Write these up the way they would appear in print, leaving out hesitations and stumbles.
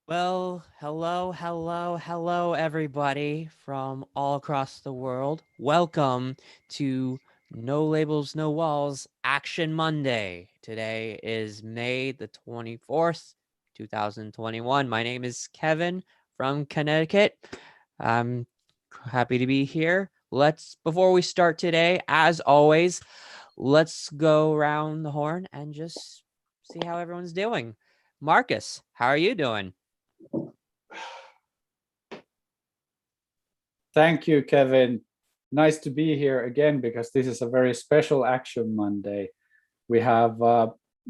Well, hello, everybody from all across the world. Welcome to No Labels, No Walls Action Monday. Today is May the 24th, 2021. My name is Kevin from Connecticut. I'm happy to be here. Before we start today, as always, let's go around the horn and just see how everyone's doing. Marcus, how are you doing? Thank you, Kevin. Nice to be here again because this is a very special Action Monday. We have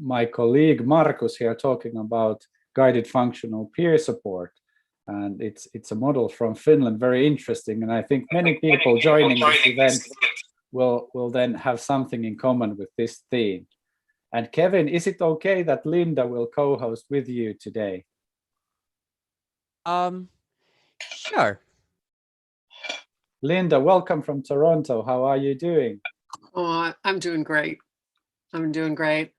my colleague Markus here talking about guided functional peer support. And it's a model from Finland, very interesting. And I think many people joining this event will then have something in common with this theme. And Kevin, is it okay that Linda will co-host with you today? Sure. Linda, welcome from Toronto. How are you doing? Oh, I'm doing great. I'm doing great.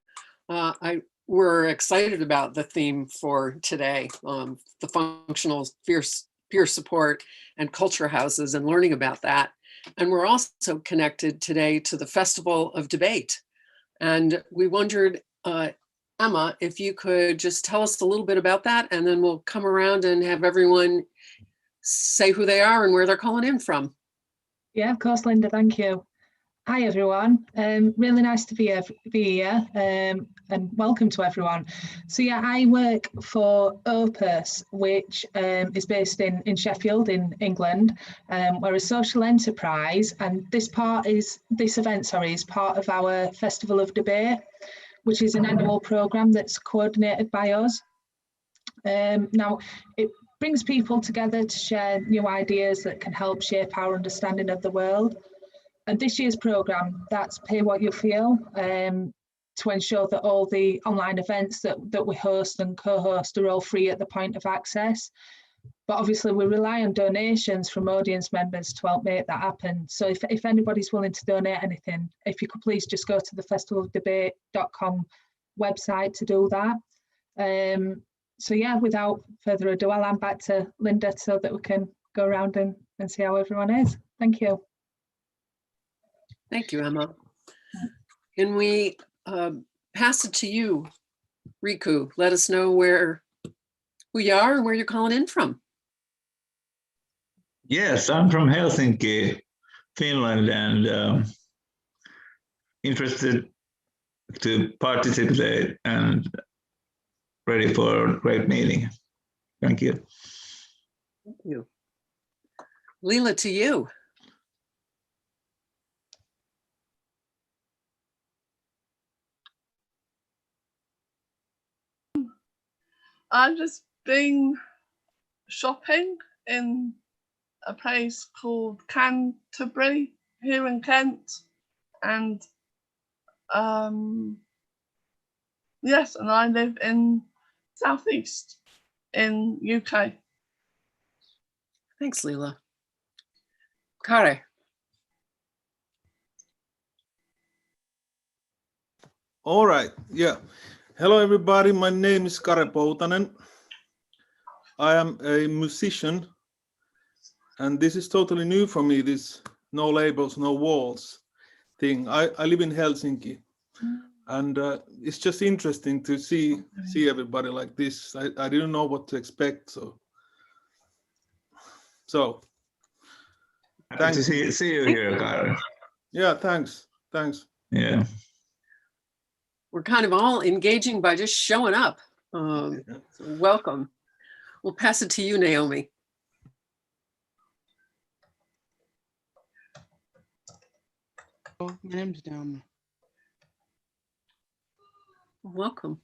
We're excited about the theme for today, the functional peer support and culture houses and learning about that. And we're also connected today to the Festival of Debate. And we wondered, Emma, if you could just tell us a little bit about that, and then we'll come around and have everyone say who they are and where they're calling in from. Yeah, of course, Linda, thank you. Hi, everyone. Really nice to be here and welcome to everyone. So yeah, I work for Opus, which is based in Sheffield in England. We're a social enterprise, and this event is part of our Festival of Debate, which is an annual programme that's coordinated by us. Now, it brings people together to share new ideas that can help shape our understanding of the world. And this year's programme, that's Pay What You Feel, to ensure that all the online events that we host and co-host are all free at the point of access. But obviously we rely on donations from audience members to help make that happen. So if anybody's willing to donate anything, if you could please just go to the festivalofdebate.com website to do that. So yeah, without further ado, I'll hand back to Linda so that we can go around and see how everyone is. Thank you. Thank you, Emma. Can we pass it to you, Riku? Let us know who you are and where you're calling in from. Yes, I'm from Helsinki, Finland, and interested to participate and ready for a great meeting. Thank you. Thank you. Leela, to you. I've just been shopping in a place called Canterbury here in Kent, and yes, and I live in Southeast in UK. Thanks, Leela. Kare. All right, yeah. Hello, everybody. My name is Kare Poutanen. I am a musician, and this is totally new for me, this no labels, no walls thing. I live in Helsinki, and it's just interesting to see everybody like this. I didn't know what to expect, so Thanks to see you here, Kare. Yeah, thanks. Yeah. We're kind of all engaging by just showing up. So welcome. We'll pass it to you, Naomi. My name's Naomi. Welcome.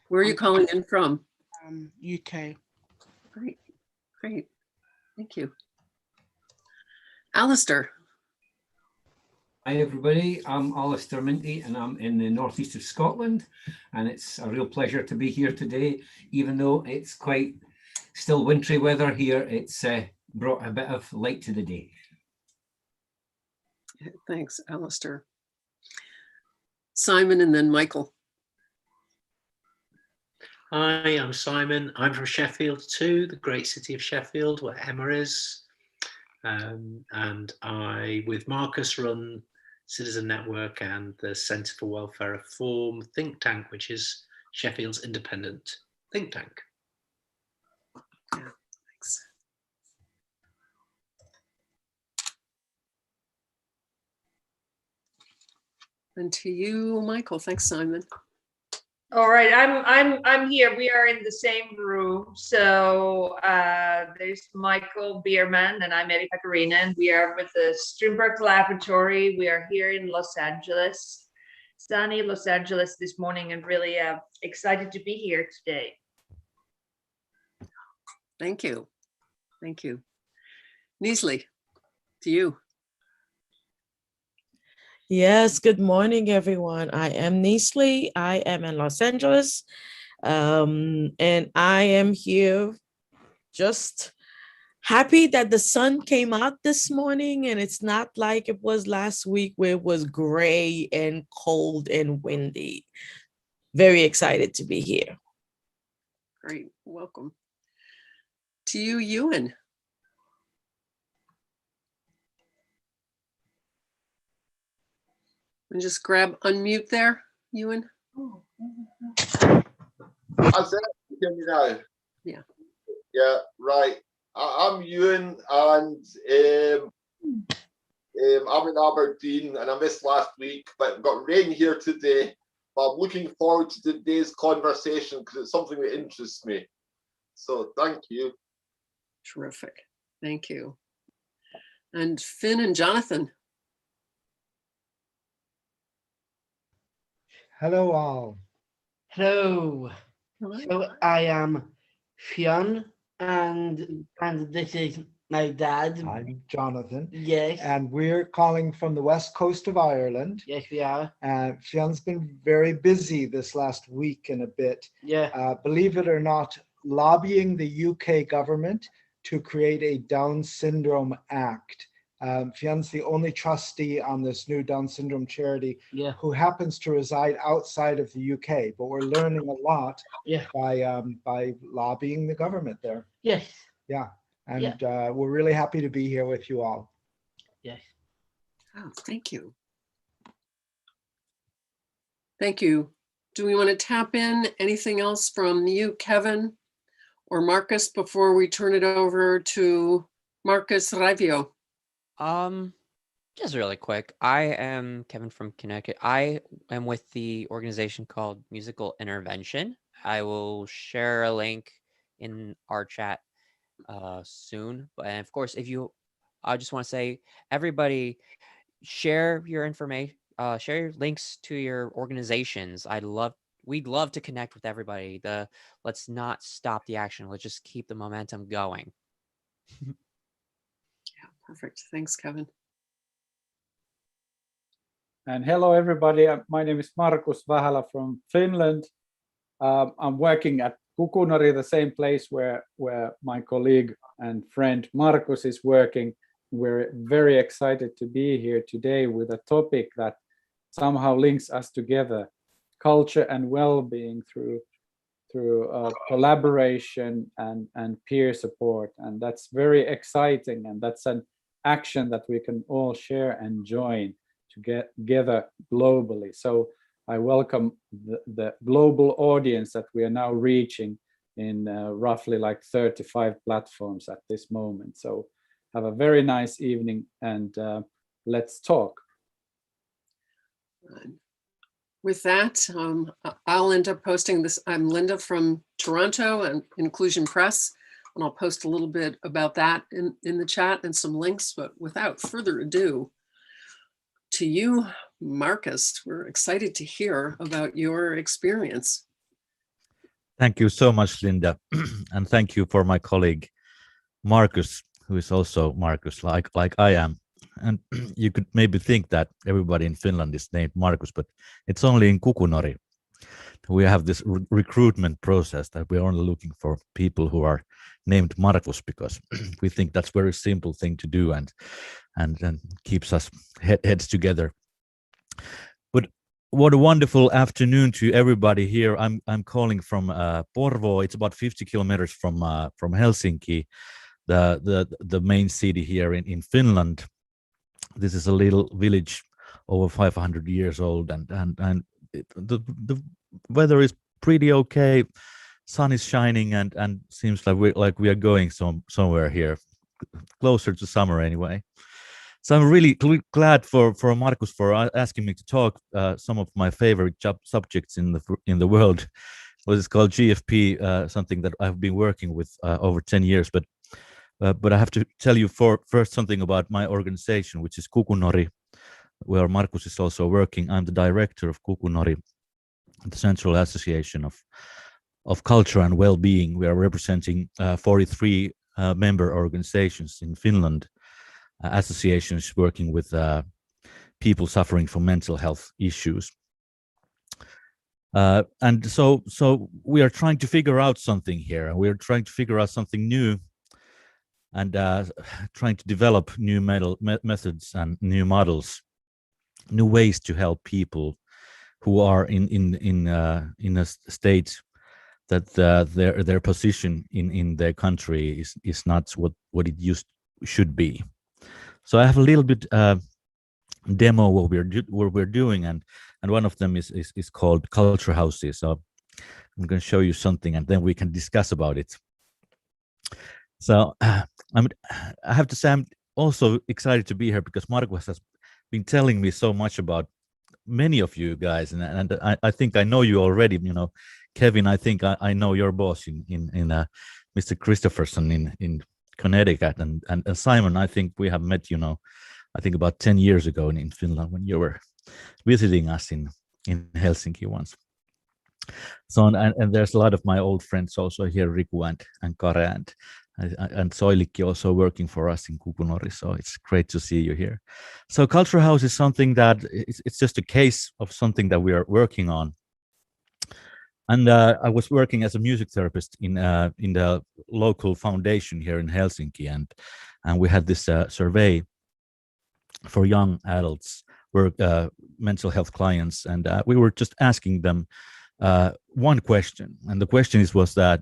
Where are you calling in from? UK. Great. Thank you. Alistair. Hi everybody, I'm Alistair Minty and I'm in the northeast of Scotland, and it's a real pleasure to be here today. Even though it's quite still wintry weather here, it's brought a bit of light to the day. Thanks, Alistair. Simon and then Michael. Hi, I'm Simon. I'm from Sheffield too, the great city of Sheffield, where Emma is. And I, with Markus, run Citizen Network and the Centre for Welfare Reform think tank, which is Sheffield's independent think tank. Yeah, thanks. And to you, Michael. Thanks, Simon. All right, I'm here. We are in the same room. So there's Michael Bierman and I'm Eddie Pecorina, and we are with the Strindberg Laboratory. We are here in Los Angeles, sunny Los Angeles this morning, and really excited to be here today. Thank you. Thank you. Neasley, to you. Yes, good morning, everyone. I am Neasley. I am in Los Angeles, and I am here just happy that the sun came out this morning, and it's not like it was last week where it was gray and cold and windy. Very excited to be here. Great, welcome. To you, Ewan. And just grab unmute there, Ewan. That's it. Hear me now? Yeah. Yeah, right. I'm Ewan, and I'm in Aberdeen, and I missed last week, but I've got rain here today. But I'm looking forward to today's conversation because it's something that interests me. So thank you. Terrific. Thank you. And Finn and Jonathan. Hello all. Hello. Hello. So I am Fionn, and this is my dad. I'm Jonathan. Yes. And we're calling from the west coast of Ireland. Yes, we are. Fionn's been very busy this last week and a bit. Yeah. Believe it or not, lobbying the UK government to create a Down Syndrome Act. Fionn's the only trustee on this new Down syndrome charity who happens to reside outside of the UK, but we're learning a lot by lobbying the government there. Yes. Yeah, and we're really happy to be here with you all. Yes. Oh, thank you. Thank you. Do we want to tap in anything else from you, Kevin or Markus, before we turn it over to Markus Raivio? Just really quick. I am Kevin from Connecticut. I am with the organization called Musical Intervention. I will share a link in our chat soon. But of course, I just want to say, everybody, share your information, share your links to your organizations. We'd love to connect with everybody. Let's not stop the action. Let's just keep the momentum going. Yeah, perfect. Thanks, Kevin. And hello, everybody. My name is Markus Raivio from Finland. I'm working at Kukunori, the same place where my colleague and friend Markus is working. We're very excited to be here today with a topic that somehow links us together: culture and well-being through collaboration and peer support. And that's very exciting, and that's an action that we can all share and join to get together globally. So I welcome the global audience that we are now reaching in roughly like 35 platforms at this moment. So have a very nice evening, and let's talk. With that, I'll end up posting this. I'm Linda from Toronto and Inclusion Press, and I'll post a little bit about that in the chat and some links. But without further ado, to you, Markus, we're excited to hear about your experience. Thank you so much, Linda. And thank you for my colleague, Markus, who is also Markus, like I am. And you could maybe think that everybody in Finland is named Markus, but it's only in Kukunori. We have this recruitment process that we're only looking for people who are named Markus, because we think that's a very simple thing to do and keeps us heads together. But What a wonderful afternoon to everybody here. I'm calling from Porvoo. It's about 50 kilometers from Helsinki, the main city here in Finland. This is a little village over 500 years old, and the weather is pretty okay. Sun is shining, and seems like we are going somewhere here, closer to summer anyway. So I'm really glad for Markus for asking me to talk some of my favorite subjects in the world. What is called GFP, something that I've been working with over 10 years. But I have to tell you first something about my organization, which is Kukunori, where Markus is also working. I'm the director of Kukunori, the Central Association of Culture and Wellbeing. We are representing 43 member organizations in Finland, associations working with people suffering from mental health issues. And so we are trying to figure out something here. We are trying to figure out something new, and trying to develop new methods and new models, new ways to help people who are in a state that their position in their country is not what it should be. So I have a little bit demo what we're doing, and one of them is called Culture Houses. So I'm going to show you something, and then we can discuss about it. So I have to say I'm also excited to be here because Markus has been telling me so much about many of you guys, and I think I know you already. You know, Kevin, I think I know your boss in Mr. Christopherson in Connecticut, and Simon, I think we have met, you know, I think about 10 years ago in Finland when you were visiting us in Helsinki once. So and there's a lot of my old friends also here, Riku and Kare and Soilikki also working for us in Kukunori. So it's great to see you here. So Culture House is something that it's just a case of something that we are working on. And I was working as a music therapist in the local foundation here in Helsinki, and we had this survey for young adults, mental health clients, and we were just asking them one question, and the question was that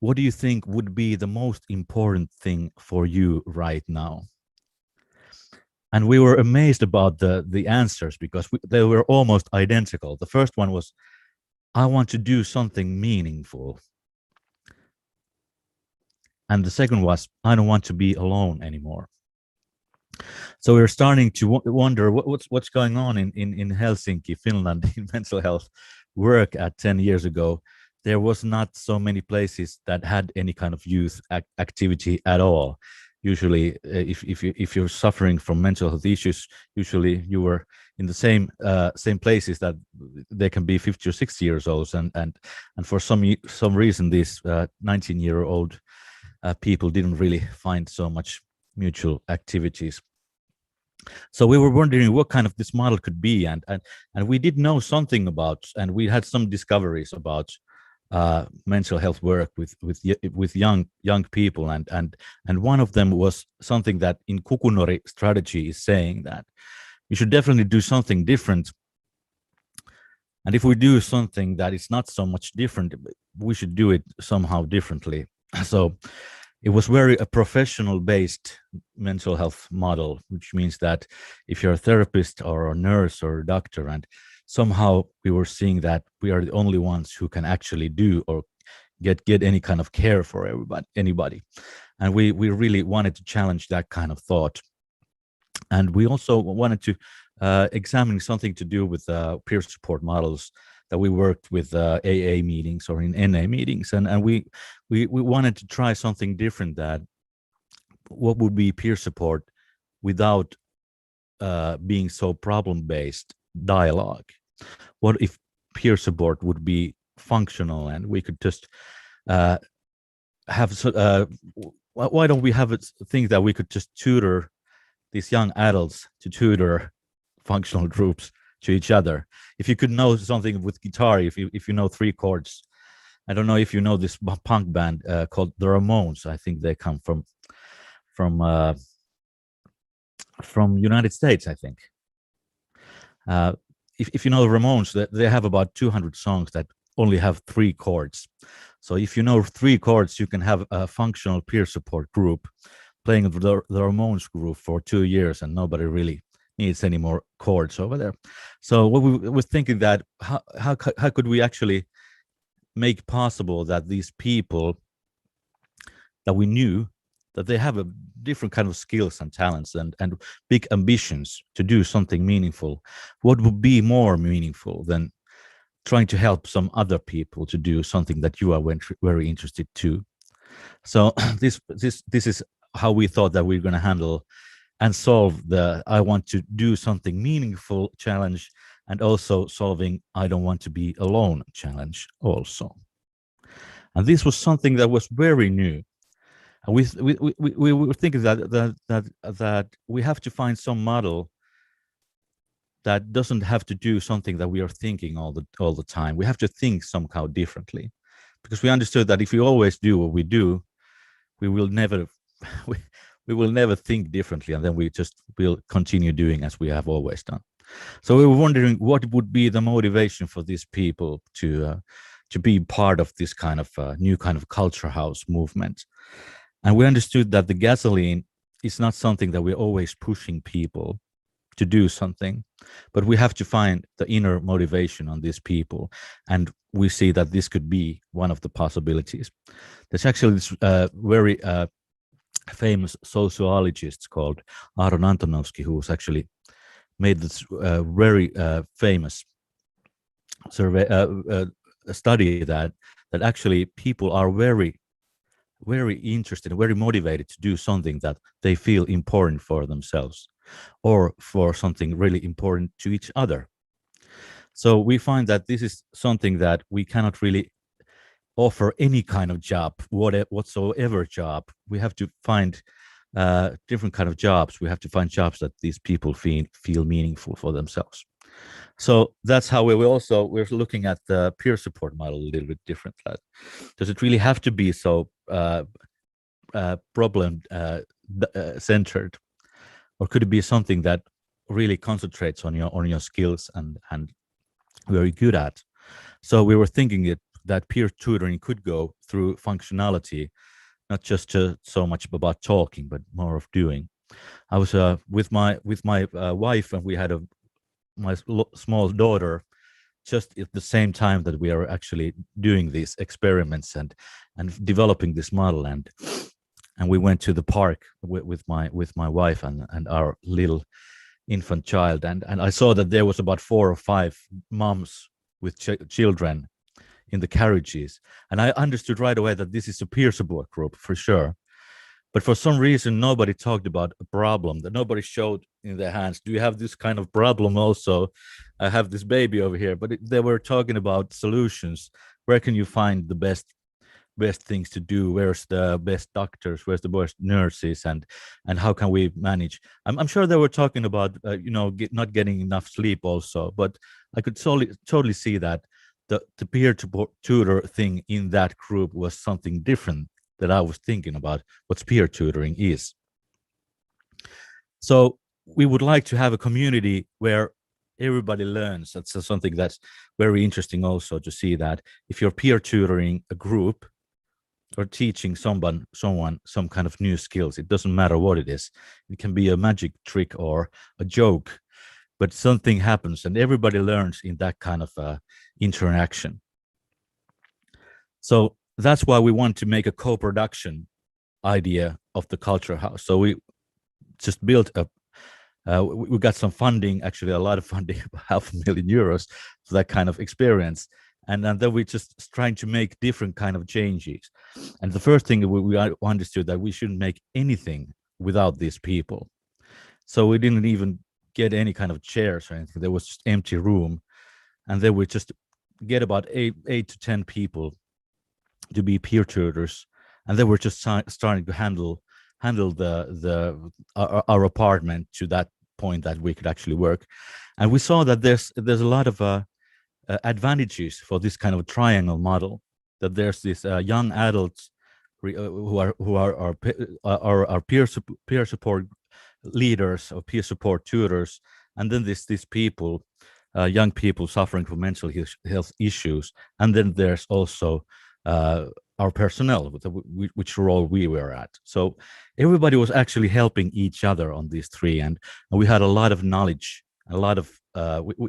what do you think would be the most important thing for you right now? And we were amazed about the answers because they were almost identical. The first one was, I want to do something meaningful. And the second was, I don't want to be alone anymore. So we're starting to wonder what's going on in Helsinki, Finland, in mental health work. At 10 years ago, there was not so many places that had any kind of youth activity at all. Usually, if you're suffering from mental health issues, usually you were in the same places that they can be 50 or 60 years old, and for some reason these 19-year-old people didn't really find so much mutual activities. So we were wondering what kind of this model could be, and we did know something about, and we had some discoveries about mental health work with young people, and one of them was something that in Kukunori strategy is saying that we should definitely do something different, and if we do something that is not so much different, we should do it somehow differently. So it was very a professional based mental health model, which means that if you're a therapist or a nurse or a doctor, and somehow we were seeing that we are the only ones who can actually do or get any kind of care for anybody. And we really wanted to challenge that kind of thought. And we also wanted to examine something to do with peer support models that we worked with AA meetings or in NA meetings. And we wanted to try something different, that what would be peer support without being so problem-based dialogue. What if peer support would be functional and we could just have why don't we have a thing that we could just tutor these young adults to tutor functional groups to each other? If you could know something with guitar, if you know 3 chords. I don't know if you know this punk band called the Ramones. I think they come from United States, I think. if you know the Ramones, that they have about 200 songs that only have 3 chords. So if you know 3 chords, you can have a functional peer support group playing the Ramones group for 2 years, and nobody really needs any more chords over there. So what we were thinking that how could we actually make possible that these people that we knew that they have a different kind of skills and talents and big ambitions to do something meaningful. What would be more meaningful than trying to help some other people to do something that you are very interested to? So this is how we thought that we're going to handle and solve the I want to do something meaningful challenge, and also solving I don't want to be alone challenge also. And this was something that was very new. And we were thinking that we have to find some model that doesn't have to do something that we are thinking all the time. We have to think somehow differently, because we understood that if we always do what we do, we will never we will never think differently, and then we just will continue doing as we have always done. So we were wondering what would be the motivation for these people to be part of this kind of new kind of culture house movement. And we understood that the gasoline is not something that we're always pushing people to do something, but we have to find the inner motivation on these people. And we see that this could be one of the possibilities. There's actually this very famous sociologist called Aaron Antonovsky, who's actually made this very famous survey study that actually people are very interested, very motivated to do something that they feel important for themselves or for something really important to each other. So we find that this is something that we cannot really offer any kind of job, whatsoever job. We have to find different kind of jobs. We have to find jobs that these people feel meaningful for themselves. So that's how we're looking at the peer support model a little bit different. Does it really have to be so problem centered, or could it be something that really concentrates on your skills and very good at? So we were thinking that peer tutoring could go through functionality, not just so much about talking, but more of doing. I was with my wife, and we had my small daughter just at the same time that we are actually doing these experiments and developing this model, and we went to the park with my wife and our little infant child, and I saw that there was about 4 or 5 moms with children in the carriages, and I understood right away that this is a peer support group for sure. But for some reason, nobody talked about a problem, that nobody showed in their hands. Do you have this kind of problem also? I have this baby over here. But they were talking about solutions. Where can you find the best things to do? Where's the best doctors? Where's the best nurses? And how can we manage? I'm sure they were talking about not getting enough sleep also. But I could totally see that the peer tutor thing in that group was something different that I was thinking about what peer tutoring is. So we would like to have a community where everybody learns. That's something that's very interesting also, to see that if you're peer tutoring a group or teaching someone some kind of new skills, it doesn't matter what it is. It can be a magic trick or a joke, but something happens and everybody learns in that kind of interaction. So that's why we want to make a co-production idea of the culture house. So we just built we got some funding, actually a lot of funding, €500,000 for that kind of experience. And then we just trying to make different kind of changes. And the first thing we understood that we shouldn't make anything without these people. So we didn't even get any kind of chairs or anything. There was just empty room. And then we just get about 8 to 10 people to be peer tutors, and then we're just starting to handle our apartment to that point that we could actually work. And we saw that there's a lot of advantages for this kind of triangle model. That there's these young adults who are peer support leaders or peer support tutors, and then these people young people suffering from mental health issues, and then there's also our personnel, which role we were at. So everybody was actually helping each other on these three, and we had a lot of knowledge, a lot of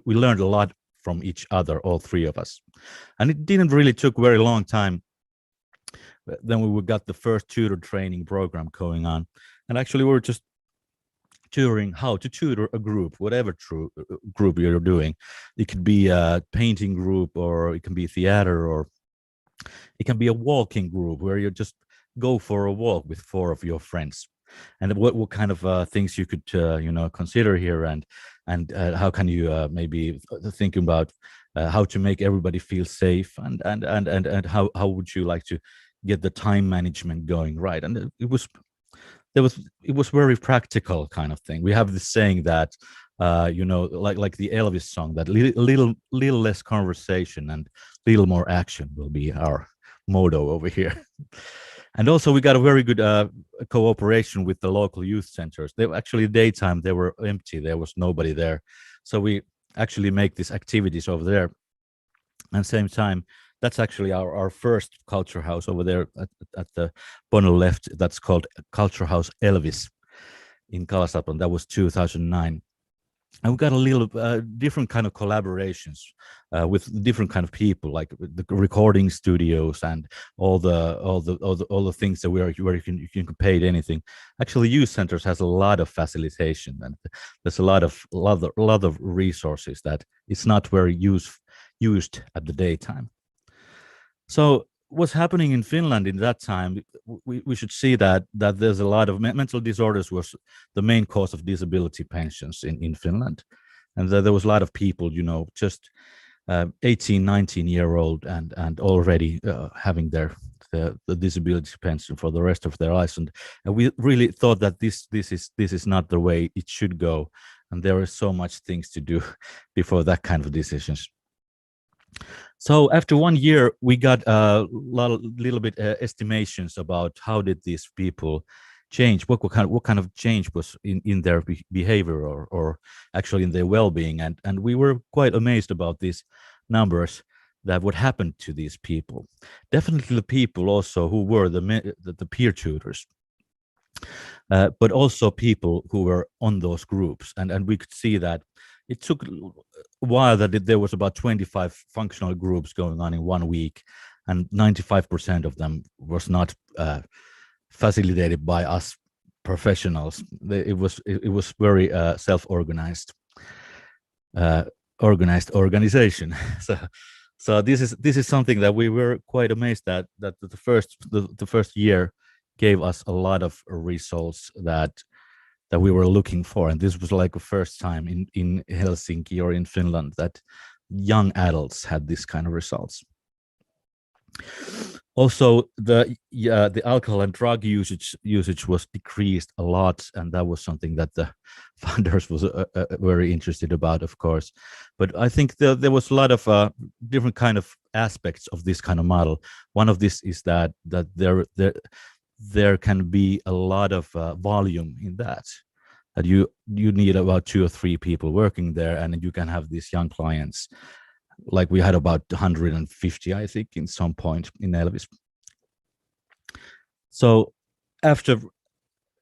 we learned a lot from each other, all three of us. And it didn't really took very long time. Then we got the first tutor training program going on, and actually we were just tutoring how to tutor a group, whatever group you're doing. It could be a painting group, or it can be theater, or it can be a walking group where you just go for a walk with 4 of your friends. And what kind of things you could consider here, and how can you maybe think about how to make everybody feel safe, and how would you like to get the time management going right? And it was very practical kind of thing. We have this saying that like the Elvis song, that little less conversation and little more action will be our motto over here. And also we got a very good cooperation with the local youth centers. They actually daytime they were empty, there was nobody there, so we actually make these activities over there. And same time, that's actually our first culture house over there at the bottom left. That's called Culture House Elvis in Kalasatpan. That was 2009. And we got a little different kind of collaborations with different kind of people, like the recording studios and all the things that where you can pay anything. Actually, youth centers has a lot of facilitation, and there's a lot of resources that it's not very used at the daytime. So what's happening in Finland in that time, we should see that there's a lot of mental disorders was the main cause of disability pensions in Finland. And there was a lot of people, just 18, 19-year-old and already having the disability pension for the rest of their lives. And we really thought that this is not the way it should go. And there is so much things to do before that kind of decisions. So after 1 year, we got a little bit estimations about how did these people change, what kind of change was in their behavior or actually in their well-being, and we were quite amazed about these numbers, that what happened to these people. Definitely the people also who were the peer tutors, but also people who were on those groups, and we could see that it took a while that there was about 25 functional groups going on in 1 week, and 95% of them was not facilitated by us professionals. It was very self-organized organization. So this is something that we were quite amazed that the first year gave us a lot of results that we were looking for. And this was like the first time in Helsinki or in Finland that young adults had this kind of results. Also, the alcohol and drug usage was decreased a lot, and that was something that the founders was very interested about, of course. But I think there was a lot of different kind of aspects of this kind of model. One of this is that there can be a lot of volume in that you need about 2 or 3 people working there, and you can have these young clients. Like we had about 150, I think, in some point in Elvis. So after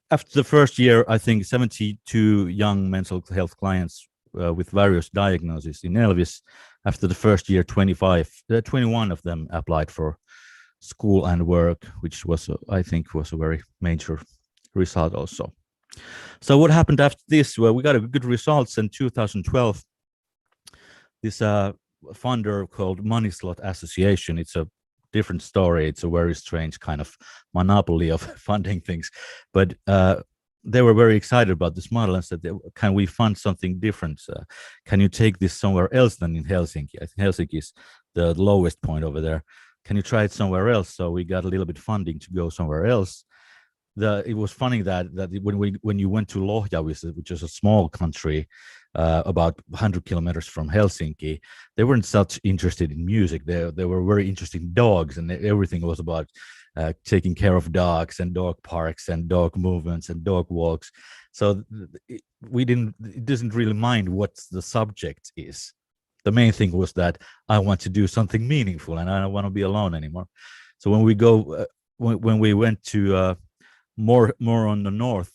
the first year, I think 72 young mental health clients with various diagnoses in Elvis. After the first year, 21 of them applied for school and work, which was, I think, was a very major result also. So what happened after this? Well, we got a good results in 2012. This funder called Money Slot Association. It's a different story. It's a very strange kind of monopoly of funding things, but they were very excited about this model and said, can we fund something different? Can you take this somewhere else than in Helsinki? I think Helsinki is the lowest point over there. Can you try it somewhere else? So we got a little bit funding to go somewhere else. It was funny that when you went to Lohja, which is a small country, about 100 kilometers from Helsinki, they weren't such interested in music. They were very interested in dogs, and everything was about taking care of dogs and dog parks and dog movements and dog walks. So it doesn't really mind what the subject is. the main thing was that I want to do something meaningful and I don't want to be alone anymore. So when we go, when we went to more on the north,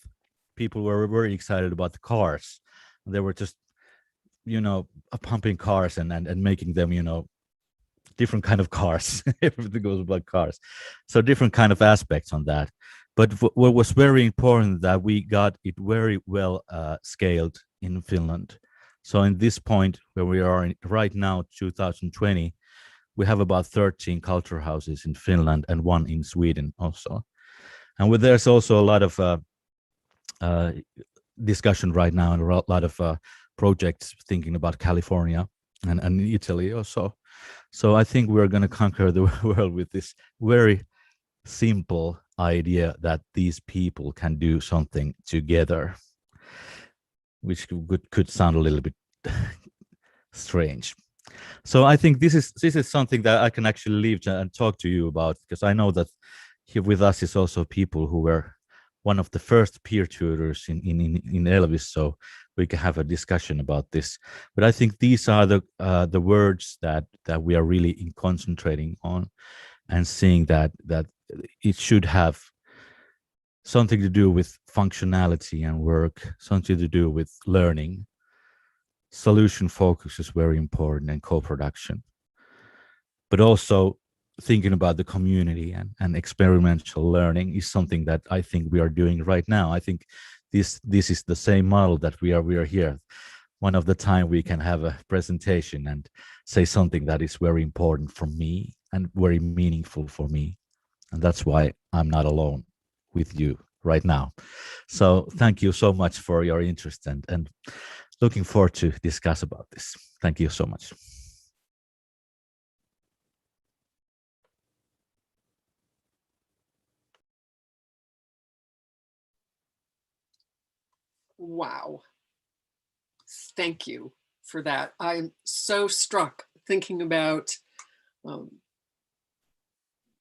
people were very excited about the cars. They were just, pumping cars and making them, different kind of cars. Everything goes about cars. So different kind of aspects on that. But what was very important that we got it very well scaled in Finland. So in this point where we are right now, 2020, we have about 13 culture houses in Finland and one in Sweden also. And there's also a lot of discussion right now and a lot of projects thinking about California and Italy also. So I think we're going to conquer the world with this very simple idea that these people can do something together, which could sound a little bit strange. So I think this is something that I can actually leave and talk to you about, because I know that here with us is also people who were one of the first peer tutors in Elvis, so we can have a discussion about this. But I think these are the words that we are really concentrating on, and seeing that it should have something to do with functionality and work, something to do with learning. Solution focus is very important, and co-production. But also thinking about the community and experimental learning is something that I think we are doing right now. I think this is the same model that we are here. One of the time we can have a presentation and say something that is very important for me and very meaningful for me. And that's why I'm not alone with you right now. So thank you so much for your interest, and looking forward to discuss about this. Thank you so much. Wow. Thank you for that. I'm so struck thinking about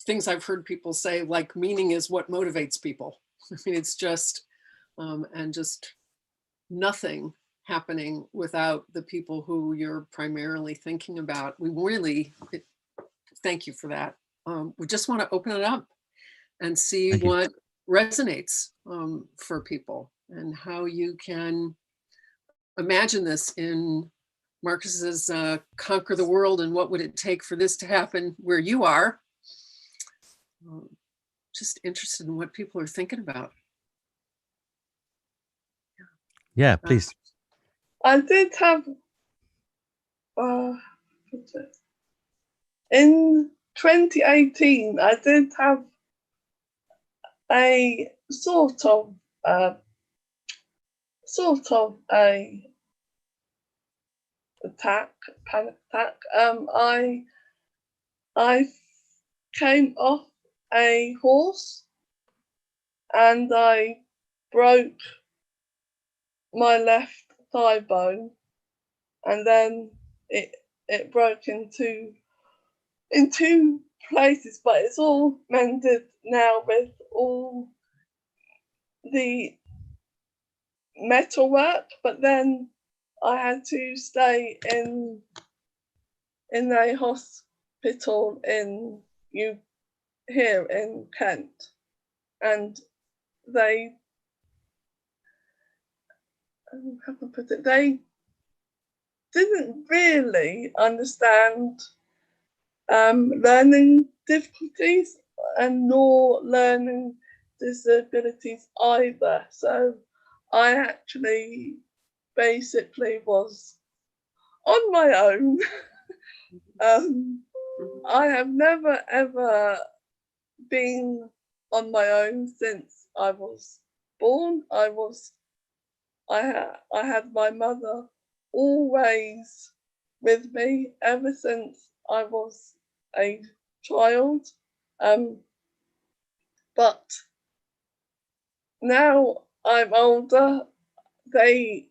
things I've heard people say, like meaning is what motivates people. I mean, it's just, and just nothing happening without the people who you're primarily thinking about. We really, thank you for that. We just want to open it up and see what resonates for people, and how you can imagine this in Markus's Conquer the World, and what would it take for this to happen where you are. Just interested in what people are thinking about. Yeah, please. I did have, in 2018, I did have a sort of a panic attack. I came off a horse and I broke my left thigh bone, and then it broke in two places, but it's all mended now with all the metal work. But then I had to stay in a hospital here in Kent, and they, how can I put it, they didn't really understand learning difficulties and nor learning disabilities either. So I actually basically was on my own. I have never ever been on my own since I was born. I had my mother always with me ever since I was a child. But now I'm older, they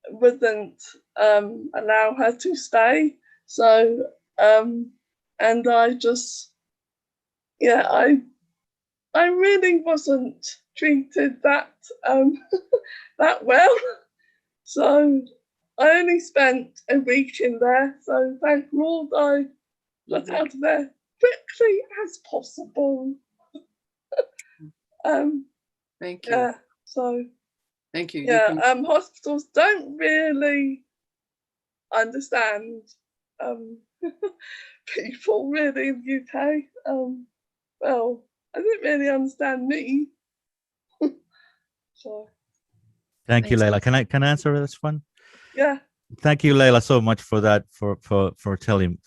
wouldn't allow her to stay. So, and I just, I really wasn't treated that that well. So I only spent a week in there, so thank Lord I got out of there quickly as possible. Thank you. Yeah, so thank you. yeah, hospitals don't really understand people really in the UK. Well, I didn't really understand me. So Thank you, Leila. Can I answer this one? yeah. Thank you, Leila, so much for that, for telling.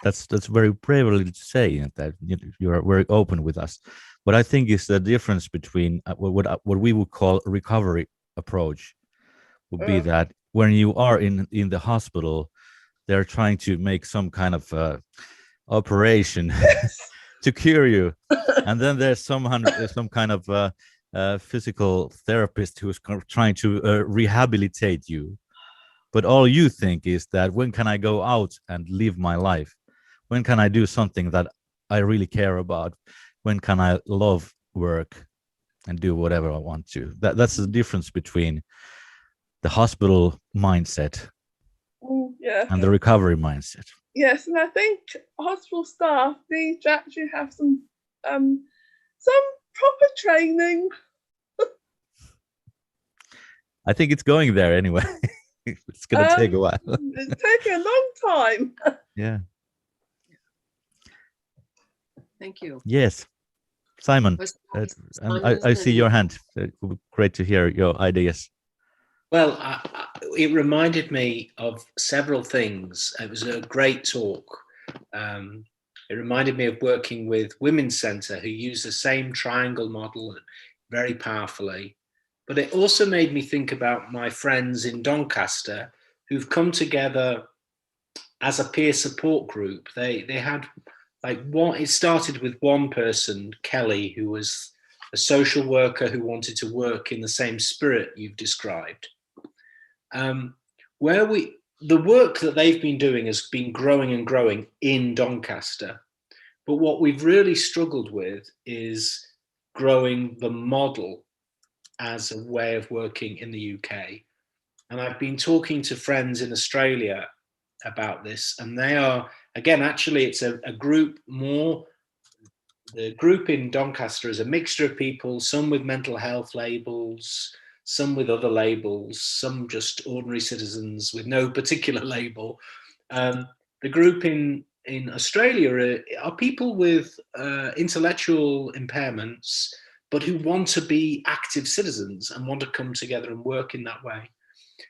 That's very bravely to say that you are very open with us. But I think is the difference between what we would call a recovery approach would be that when you are in the hospital, they're trying to make some kind of operation to cure you, and then there's some kind of physical therapist who's trying to rehabilitate you. But all you think is that when can I go out and live my life? When can I do something that I really care about? When can I love work and do whatever I want to? That's the difference between the hospital mindset and the recovery mindset. Yes, and I think hospital staff need to actually have some proper training. I think it's going there anyway. It's going to take a while. It's taking a long time. Yeah. Thank you. Yes. Simon, I see your hand. Great to hear your ideas. Well, it reminded me of several things. It was a great talk. It reminded me of working with Women's Centre, who use the same triangle model very powerfully. But it also made me think about my friends in Doncaster who've come together as a peer support group. They had it started with one person, Kelly, who was a social worker who wanted to work in the same spirit you've described. The work that they've been doing has been growing and growing in Doncaster. But what we've really struggled with is growing the model as a way of working in the UK. And I've been talking to friends in Australia about this, and they are, again, actually it's a group more, the group in Doncaster is a mixture of people, some with mental health labels, some with other labels, some just ordinary citizens with no particular label. The group in Australia are people with intellectual impairments, but who want to be active citizens and want to come together and work in that way.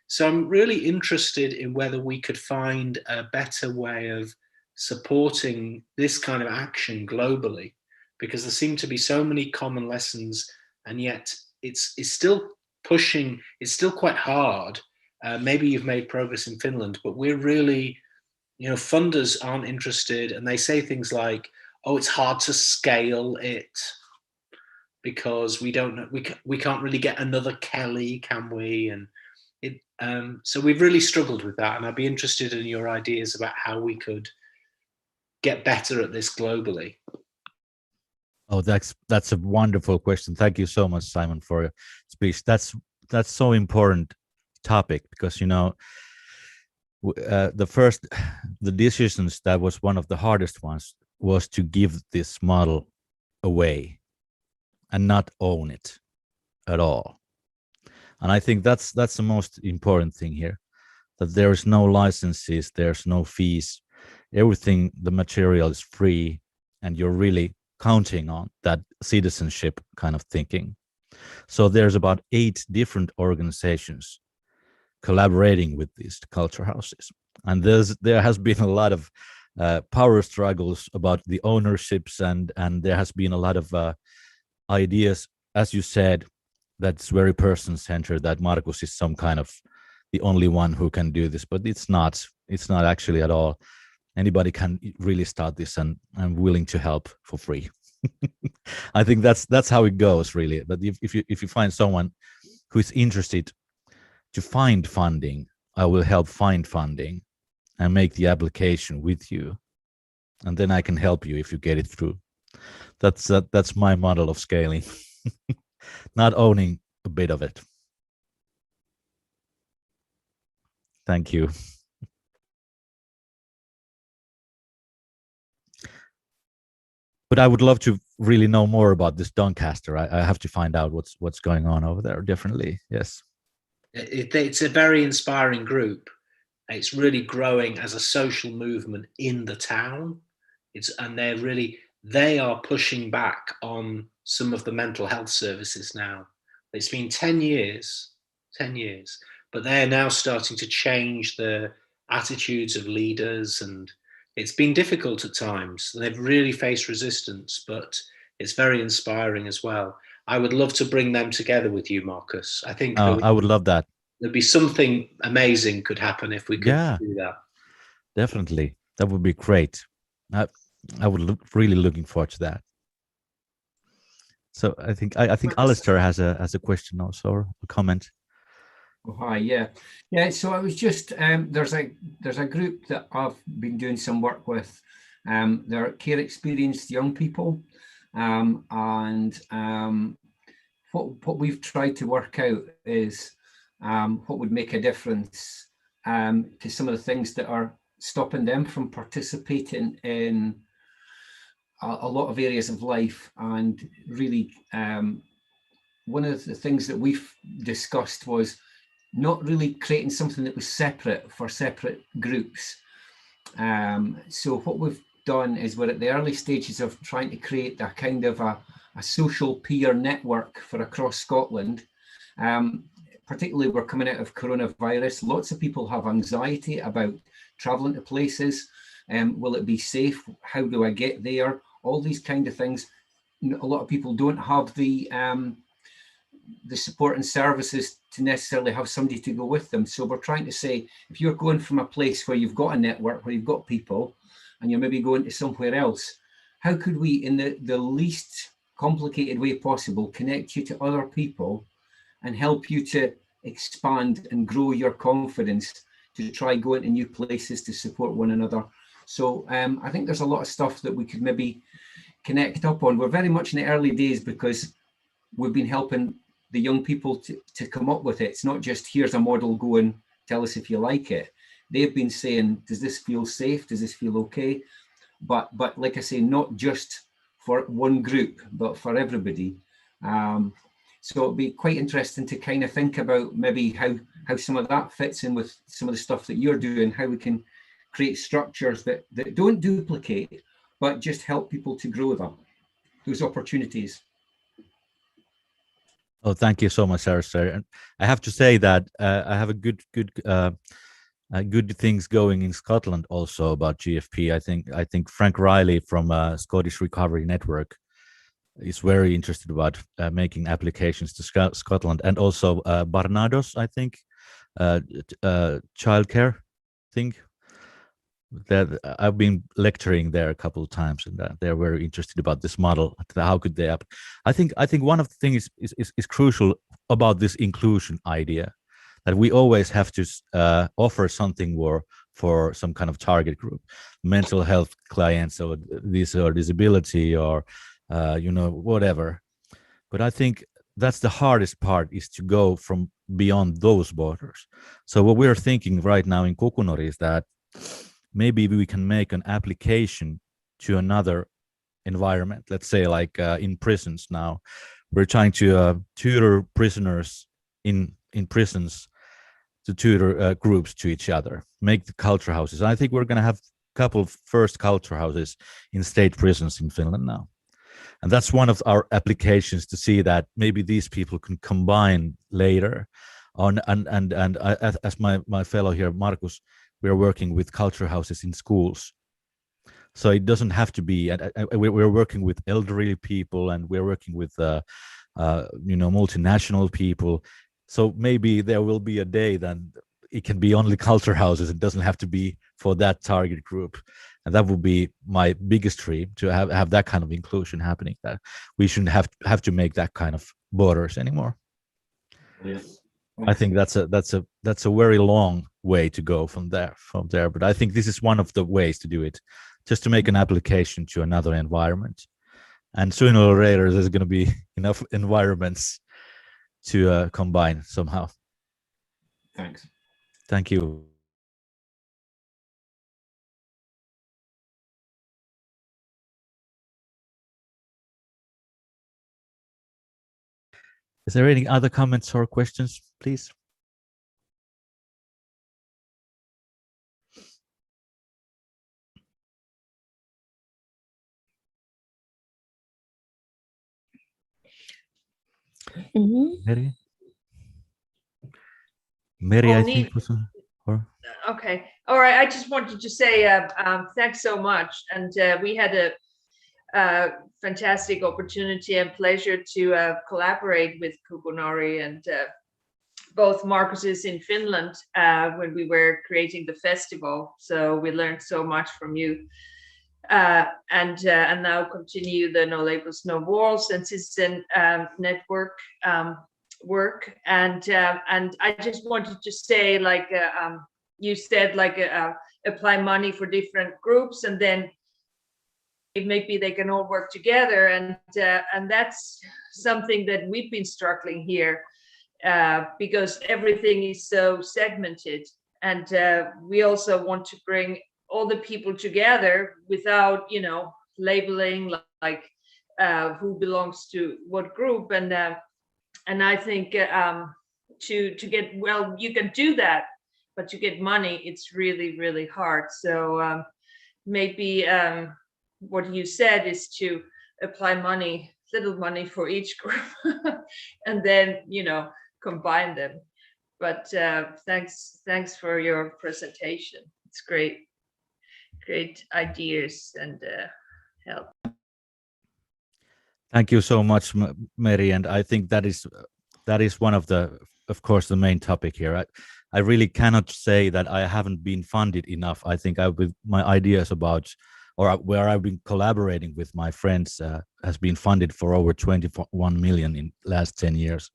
So I'm really interested in whether we could find a better way of supporting this kind of action globally, because there seem to be so many common lessons, and yet it's still pushing, it's still quite hard. Maybe you've made progress in Finland, but we're really, funders aren't interested, and they say things like, oh, it's hard to scale it because we don't know, we can't really get another Kelly, can we? And so we've really struggled with that, and I'd be interested in your ideas about how we could get better at this globally. Oh, that's a wonderful question. Thank you so much, Simon, for your speech. That's so important topic, because the decisions that was one of the hardest ones was to give this model away and not own it at all. And I think that's the most important thing here, that there is no licenses, there's no fees, everything, the material is free, and you're really counting on that citizenship kind of thinking. So there's about 8 different organizations collaborating with these culture houses, and there has been a lot of power struggles about the ownerships, and there has been a lot of ideas, as you said, that's very person-centered, that Markus is some kind of the only one who can do this, but it's not actually at all. Anybody can really start this, and I'm willing to help for free. I think that's how it goes, really. But if you find someone who is interested to find funding, I will help find funding and make the application with you, and then I can help you if you get it through. That's my model of scaling. Not owning a bit of it. Thank you. But I would love to really know more about this Doncaster. I have to find out what's going on over there differently. Yes. It's a very inspiring group. It's really growing as a social movement in the town. And they are pushing back on some of the mental health services now. It's been 10 years, but they're now starting to change the attitudes of leaders, and it's been difficult at times. They've really faced resistance, but it's very inspiring as well. I would love to bring them together with you, Markus. I think I would love that. There'd be something amazing could happen if we could do that. Definitely. That would be great. I would really looking forward to that. So I think Alistair has a question also, or a comment. Oh, hi, yeah. So I was just there's a group that I've been doing some work with. They're care experienced young people, and what we've tried to work out is what would make a difference to some of the things that are stopping them from participating in a lot of areas of life. And really, one of the things that we've discussed was not really creating something that was separate for separate groups. So what we've done is we're at the early stages of trying to create a kind of a social peer network for across Scotland. Particularly, we're coming out of coronavirus. Lots of people have anxiety about traveling to places. Will it be safe? How do I get there? All these kind of things. A lot of people don't have the support and services to necessarily have somebody to go with them. So we're trying to say, if you're going from a place where you've got a network, where you've got people, and you're maybe going to somewhere else, how could we, in the least complicated way possible, connect you to other people and help you to expand and grow your confidence to try going to new places to support one another? So I think there's a lot of stuff that we could maybe connect up on. We're very much in the early days because we've been helping the young people to come up with it. It's not just, here's a model, go and tell us if you like it. They've been saying, does this feel safe? Does this feel okay? But like I say, not just for one group, but for everybody. So it'd be quite interesting to kind of think about maybe how some of that fits in with some of the stuff that you're doing, how we can create structures that don't duplicate, but just help people to grow those opportunities. Oh, thank you so much, Alistair. And I have to say that I have a good things going in Scotland also about GFP. I think Frank Riley from Scottish Recovery Network is very interested about making applications to Scotland, and also Barnados, I think, childcare thing. That I've been lecturing there a couple of times, and they're very interested about this model. How could they? I think one of the things is crucial about this inclusion idea, that we always have to offer something more for some kind of target group, mental health clients, or this, or disability, or whatever. But I think that's the hardest part, is to go from beyond those borders. So what we're thinking right now in Kukunori is that maybe we can make an application to another environment. Let's say like in prisons now, we're trying to tutor prisoners in prisons, to tutor groups to each other, make the culture houses. I think we're going to have a couple of first culture houses in state prisons in Finland now. And that's one of our applications, to see that maybe these people can combine later on. And as my fellow here, Markus, we're working with culture houses in schools. So it doesn't have to be, we're working with elderly people, and we're working with multinational people. So maybe there will be a day then it can be only culture houses. It doesn't have to be for that target group. And that would be my biggest dream, to have that kind of inclusion happening, that we shouldn't have to make that kind of borders anymore. Yeah. I think that's a very long way to go from there. But I think this is one of the ways to do it, just to make an application to another environment. And sooner or later, there's going to be enough environments to combine somehow. Thanks. Thank you. Is there any other comments or questions, please? Mary? Mary, Well, I neat. think was or Okay. All right. I just wanted to say thanks so much. And we had a fantastic opportunity and pleasure to collaborate with Kukunori, and both Markus is in Finland when we were creating the festival. So we learned so much from you. And now continue the No Labels, No Walls and Citizen Network work. And I just wanted to say, like you said, like apply money for different groups, and then maybe they can all work together. And that's something that we've been struggling here because everything is so segmented. And we also want to bring all the people together without, you know, labeling like who belongs to what group. And I think to get, well, you can do that, but to get money, it's really, really hard. So maybe what you said is to apply money, little money for each group, and then, you know, combine them. But thanks for your presentation. It's great ideas and help. Thank you so much, Mary. And I think that is one of course, the main topic here. I really cannot say that I haven't been funded enough. I think my ideas about, or where I've been collaborating with my friends has been funded for over 21 million in last 10 years.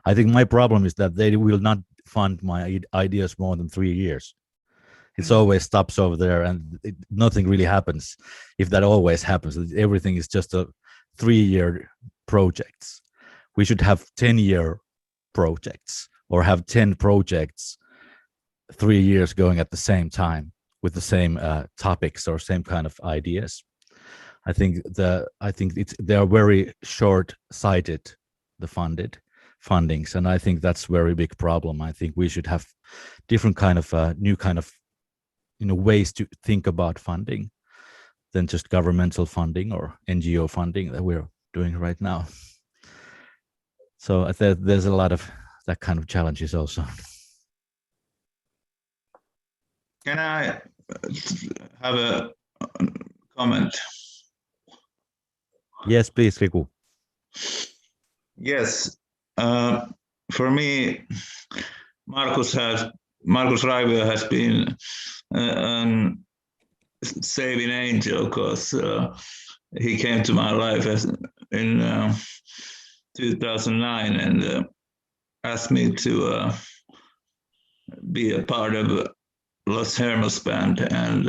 I think my problem is that they will not fund my ideas more than 3 years. It's always stops over there, and nothing really happens. If that always happens, everything is just a 3-year projects. We should have 10-year projects, or have 10 projects, 3 years going at the same time with the same topics or same kind of ideas. I think they are very short-sighted, the fundings, and I think that's a very big problem. I think we should have different kind of new kind of, you know, ways to think about funding than just governmental funding or NGO funding that we're doing right now. So there's a lot of that kind of challenges also. Can I have a comment? Yes, please, Riku. Yes. For me, Markus Raivio has been saving angel, because he came to my life in 2009 and asked me to be a part of Los Hermos band, and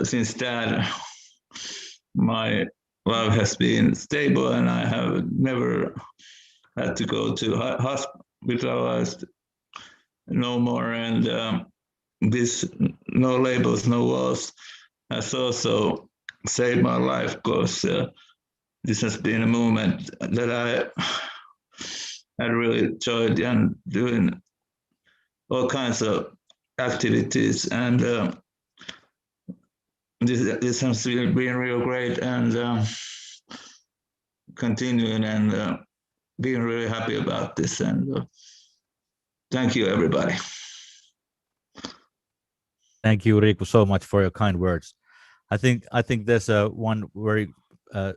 since that my love has been stable, and I have never had to go to hospitalized no more. And this No Labels, No Walls has also saved my life, because this has been a movement that I really enjoyed, and doing all kinds of activities, and this has been real great, and continuing, and being really happy about this. And thank you, everybody. Thank you, Riku, so much for your kind words. I think there's one very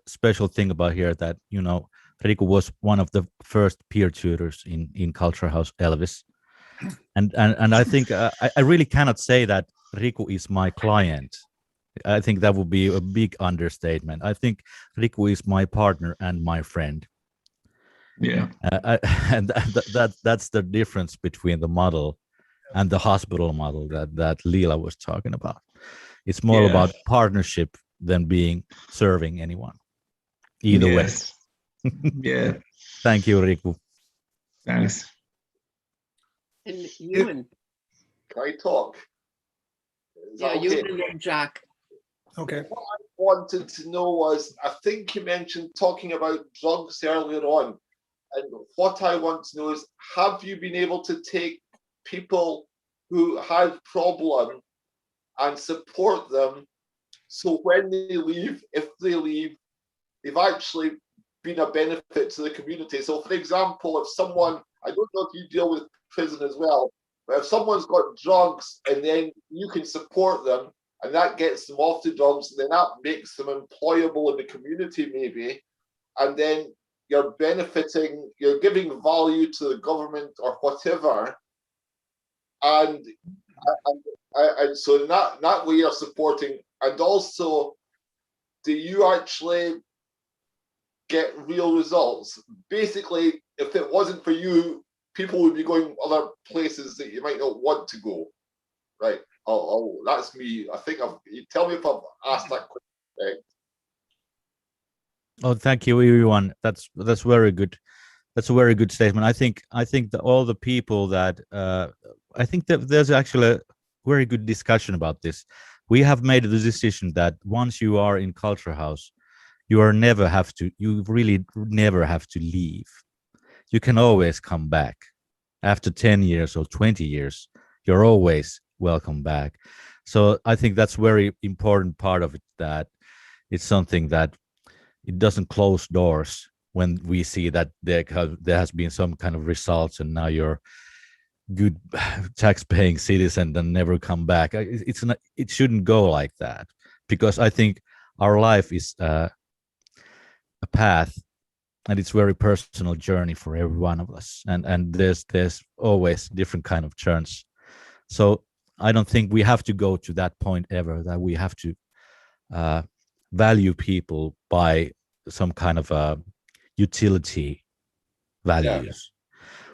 special thing about here, that, you know, Riku was one of the first peer tutors in Culture House Elvis, and I think I really cannot say that Riku is my client. I think that would be a big understatement. I think Riku is my partner and my friend. Yeah, and that's the difference between the model and the hospital model that Leela was talking about. It's more about partnership than serving anyone. Either way. Yeah. Thank you, Riku. Thanks. And Ewan. Can I talk? Yeah, you and then Jack. Okay. What I wanted to know was, I think you mentioned talking about drugs earlier on, And what I want to know is, have you been able to take people who have problem and support them, so when they leave, if they leave, they've actually been a benefit to the community? So for example, if someone, I don't know if you deal with prison as well, but if someone's got drugs and then you can support them and that gets them off the drugs, then that makes them employable in the community maybe, and then you're benefiting, you're giving value to the government or whatever, and so in that way you're supporting. And also, do you actually get real results? Basically, if it wasn't for you, people would be going other places that you might not want to go, right? Oh, that's me. I think you tell me if I've asked that question. Oh, thank you, everyone. That's very good. That's a very good statement. I think that all the people that I think that there's actually a very good discussion about this. We have made the decision that once you are in Culture House, you really never have to leave. You can always come back. After 10 years or 20 years, you're always welcome back. So I think that's very important part of it, that it's something that it doesn't close doors when we see that there has been some kind of results and now you're good tax-paying citizen and never come back. It shouldn't go like that, because I think our life is a path, and it's very personal journey for every one of us, and there's always different kind of turns. So I don't think we have to go to that point ever, that we have to value people by some kind of utility values.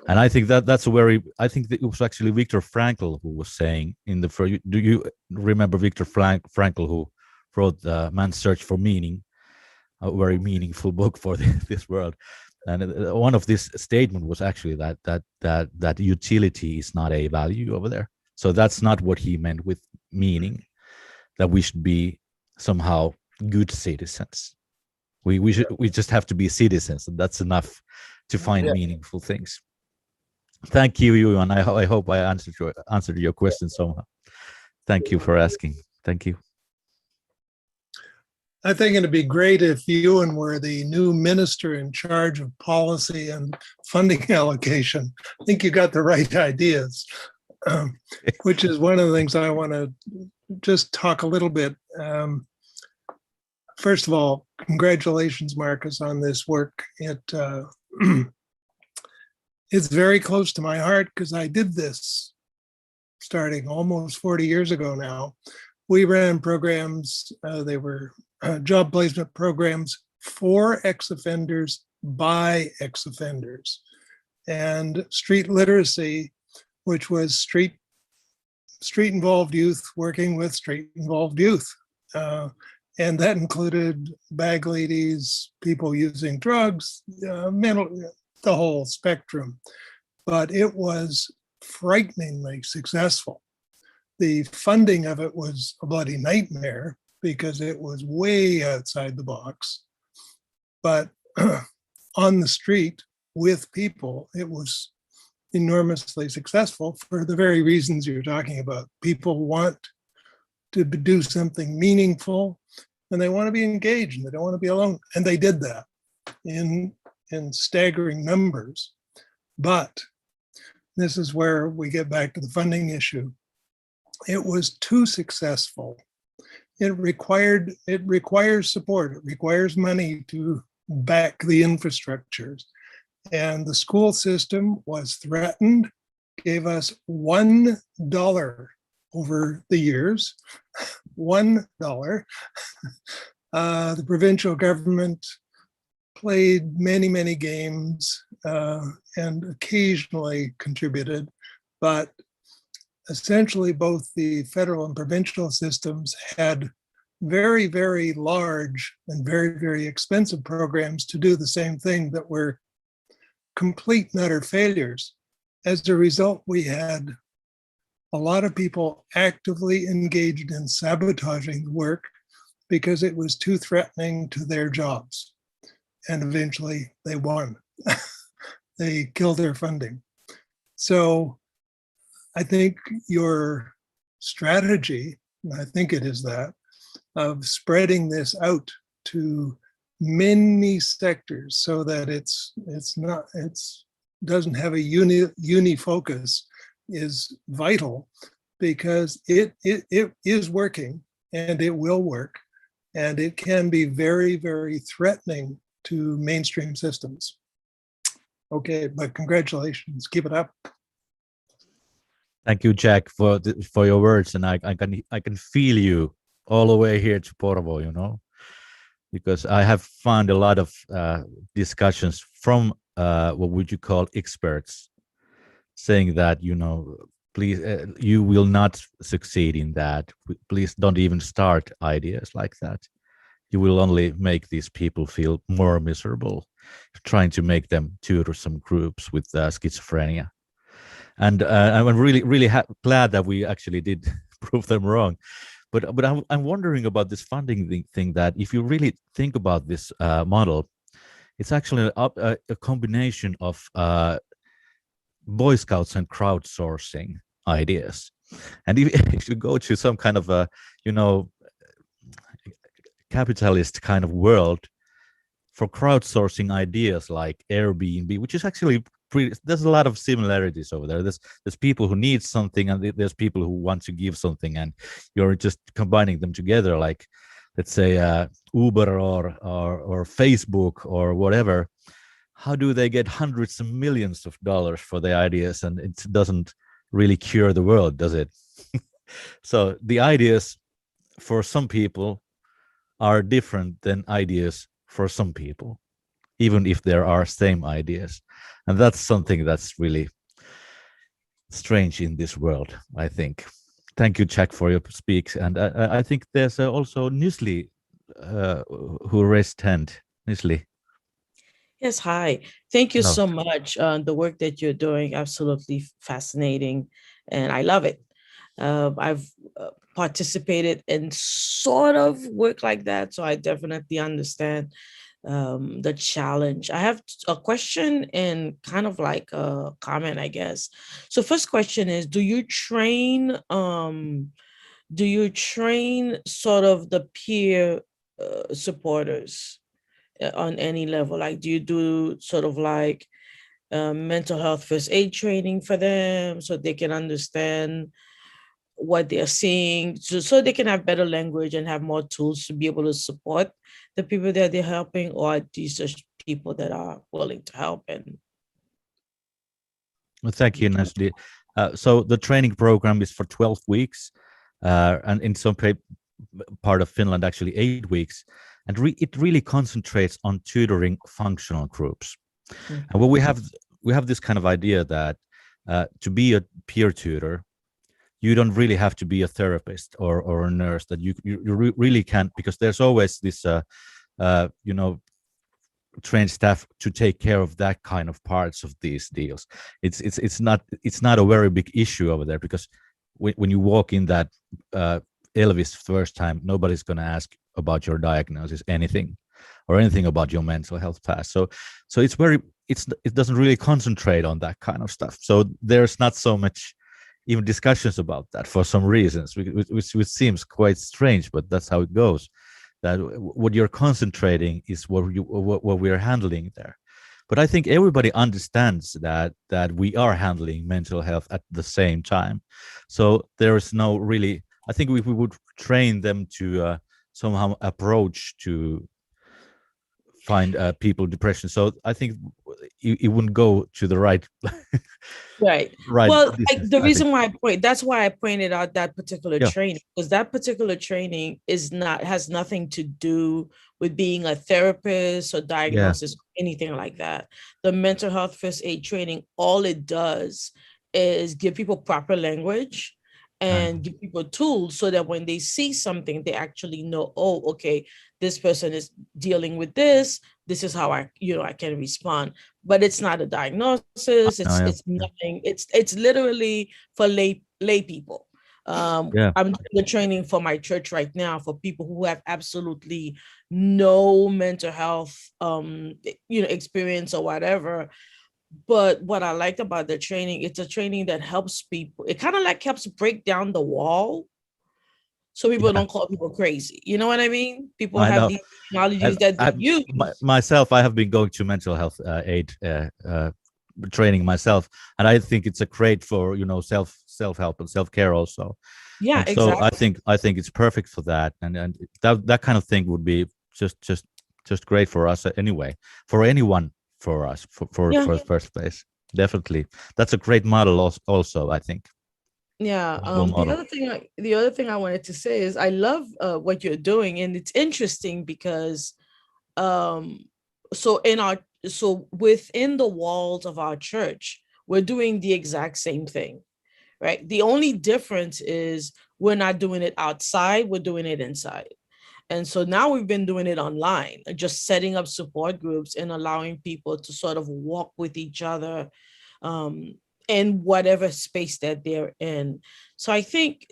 And I think that's I think that it was actually Viktor Frankl who was saying in the first. Do you remember Viktor Frankl, who wrote Man's Search for Meaning, a very meaningful book for this world? And one of this statement was actually that utility is not a value over there. So that's not what he meant with meaning, that we should be somehow good citizens. We just have to be citizens, and that's enough to find meaningful things. Thank you, Yuan. I hope I answered your question somehow. Thank you for asking. Thank you. I think it'd be great if Ewan were the new minister in charge of policy and funding allocation. I think you got the right ideas, which is one of the things I want to just talk a little bit. First of all, congratulations, Markus, on this work. It's very close to my heart because I did this starting almost 40 years ago now. We ran programs, they were job placement programs for ex-offenders by ex-offenders. And street literacy, which was street involved youth working with street involved youth. And that included bag ladies, people using drugs, the whole spectrum. But it was frighteningly successful. The funding of it was a bloody nightmare because it was way outside the box. But on the street with people, it was enormously successful for the very reasons you're talking about. People want to do something meaningful, and they want to be engaged, and they don't want to be alone. And they did that in staggering numbers. But this is where we get back to the funding issue. It was too successful. It requires support. It requires money to back the infrastructures. And the school system was threatened, gave us $1 over the years, $1. The provincial government played many, many games and occasionally contributed, but essentially both the federal and provincial systems had very, very large and very, very expensive programs to do the same thing that were complete and utter failures. As a result, we had a lot of people actively engaged in sabotaging the work because it was too threatening to their jobs. And eventually they won. they kill their funding. So I think your strategy, and I think it is that, of spreading this out to many sectors so that it's doesn't have a uni focus is vital, because it is working and it will work, and it can be very, very threatening to mainstream systems. Okay, but congratulations, keep it up. Thank you, Jack, for your words, and I can feel you all the way here to Porvo, you know, because I have found a lot of discussions from what would you call experts, saying that, you know, please, you will not succeed in that. Please don't even start ideas like that. You will only make these people feel more miserable, trying to make them tutor some groups with schizophrenia. And I'm really glad that we actually did prove them wrong. But I'm wondering about this funding thing, that if you really think about this model, it's actually a combination of Boy Scouts and crowdsourcing ideas. And if you go to some kind of a, you know, capitalist kind of world, for crowdsourcing ideas like Airbnb, which is actually there's a lot of similarities over there. There's people who need something, and there's people who want to give something, and you're just combining them together, like, let's say, Uber or Facebook or whatever. How do they get hundreds of millions of dollars for their ideas, and it doesn't really cure the world, does it? So the ideas for some people are different than ideas for some people, even if there are same ideas. And that's something that's really strange in this world, I think. Thank you, Jack, for your speaks. And I think there's also Nisli who raised hand. Nisli. Yes, hi. Thank you Hello. so much. The work that you're doing, absolutely fascinating, and I love it. I've participated in sort of work like that, so I definitely understand the challenge. I have a question and kind of like a comment, I guess. So first question is, do you train sort of the peer supporters on any level? Like, do you do sort of like mental health first aid training for them so they can understand what they're seeing, so they can have better language and have more tools to be able to support the people that they're helping? Or these are people that are willing to help? And Well, thank you, Nestle. So the training program is for 12 weeks, and in some part of Finland, actually 8 weeks. And it really concentrates on tutoring functional groups. And what we have this kind of idea that to be a peer tutor, you don't really have to be a therapist or a nurse, that you really can't, because there's always this you know, trained staff to take care of that kind of parts of these deals. It's not a very big issue over there, because when you walk in that Elvis first time, nobody's going to ask about your diagnosis, anything about your mental health past. So it doesn't really concentrate on that kind of stuff. So there's not so much even discussions about that for some reasons, which seems quite strange, but that's how it goes. That what you're concentrating is what we're handling there. But I think everybody understands that we are handling mental health at the same time. So there is no really, I think if we would train them to somehow approach to find people depression, so I think it wouldn't go to the right right. Right. Well, the reason why that's why I pointed out that particular training, because that particular training has nothing to do with being a therapist or diagnosis or anything like that. The mental health first aid training, all it does is give people proper language and give people tools so that when they see something, they actually know, oh, okay, this person is dealing with this. This is how I can respond. But it's not a diagnosis. It's nothing. It's literally for lay people. I'm doing the training for my church right now for people who have absolutely no mental health experience or whatever. But what I like about the training, it's a training that helps people. It kind of like helps break down the wall so people don't call people crazy. You know what I mean? People I have know. these technologies that they use. Myself, I have been going to mental health aid training myself, and I think it's a great for self help and self care also. Yeah, And so exactly. I think it's perfect for that, and that kind of thing would be just great for us anyway, for anyone, for us, for the first place. Definitely, that's a great model also, I think. Yeah. Role The model. other thing I wanted to say is I love what you're doing, and it's interesting because um so in our so within the walls of our church, we're doing the exact same thing, right? The only difference is we're not doing it outside, we're doing it inside. And so now we've been doing it online, just setting up support groups and allowing people to sort of walk with each other um, in whatever space that they're in. So I think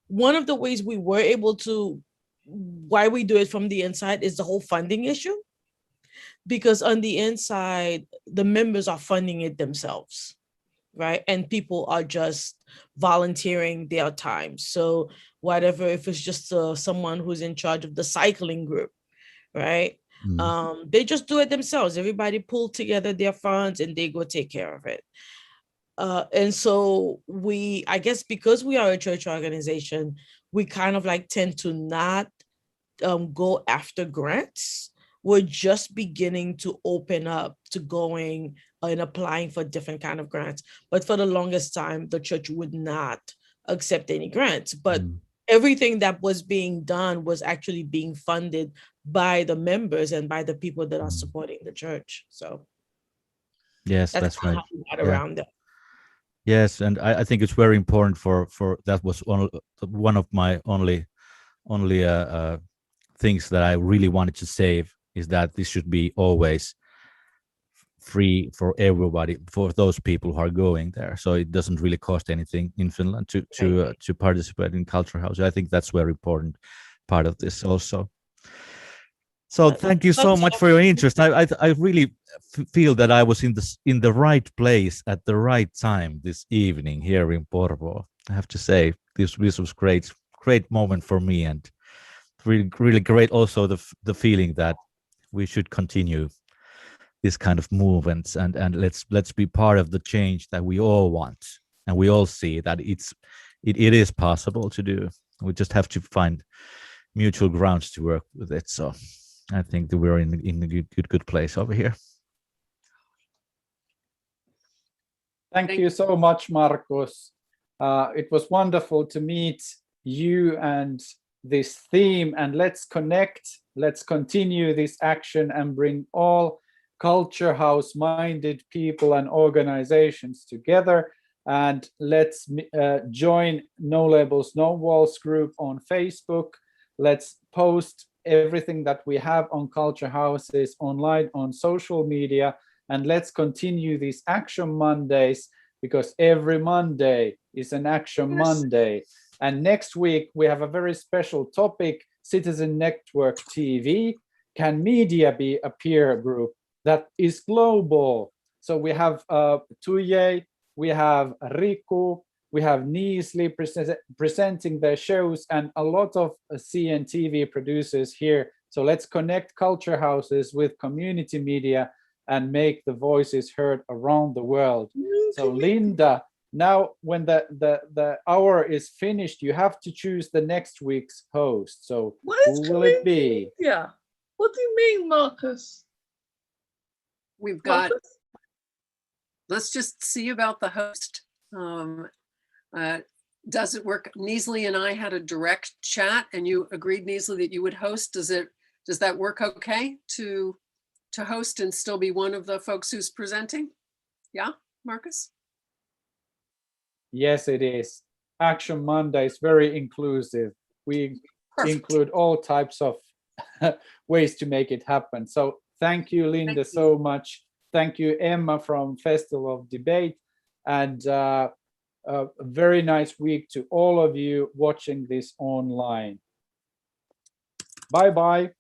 one of the ways we were able to, why we do it from the inside is the whole funding issue. Because on the inside, the members are funding it themselves, right? And people are just volunteering their time. So whatever, if it's just someone who's in charge of the cycling group, right? They just do it themselves. Everybody pull together their funds and they go take care of it. And so I guess because we are a church organization, we kind of like tend to not go after grants. We're just beginning to open up to going and applying for different kind of grants. But for the longest time, the church would not accept any grants. But everything that was being done was actually being funded by the members and by the people that are supporting the church. So Yes, that's that's right. how we got Yeah. around that. Yes, and I think it's very important for that was one of my only things that I really wanted to save, is that this should be always free for everybody, for those people who are going there. So it doesn't really cost anything in Finland to participate in Culture House. I think that's very important part of this also. So thank you so much for your interest. I really feel that I was in the right place at the right time this evening here in Porvoo. I have to say this was great moment for me, and really great also the feeling that we should continue this kind of movements, and let's be part of the change that we all want, and we all see that it is possible to do. We just have to find mutual grounds to work with it. So I think that we're in a good place over here. Thank you so much, Markus. It was wonderful to meet you and this theme, and let's connect, let's continue this action and bring all Culture House minded people and organizations together. And let's join No Labels, No Walls group on Facebook. Let's post everything that we have on Culture Houses online on social media. And let's continue these Action Mondays, because every Monday is an Action Monday. And next week, we have a very special topic, Citizen Network TV. Can media be a peer group that is global? So we have Tuye, we have Riku, we have Niisli presenting their shows, and a lot of CNTV producers here. So let's connect Culture Houses with community media and make the voices heard around the world. So Linda, now when the hour is finished, you have to choose the next week's host. So who will it be? Yeah. What do you mean, Markus? We've got, let's just see about the host. Does it work? Neasley and I had a direct chat, and you agreed, Neasley, that you would host. Does that work okay to host and still be one of the folks who's presenting? Yeah, Markus? Yes, it is. Action Monday is very inclusive. We include all types of ways to make it happen. So thank you, Linda, so much. Thank you, Emma from Festival of Debate. And a very nice week to all of you watching this online. Bye-bye.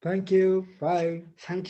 Thank you. Bye. Thank you.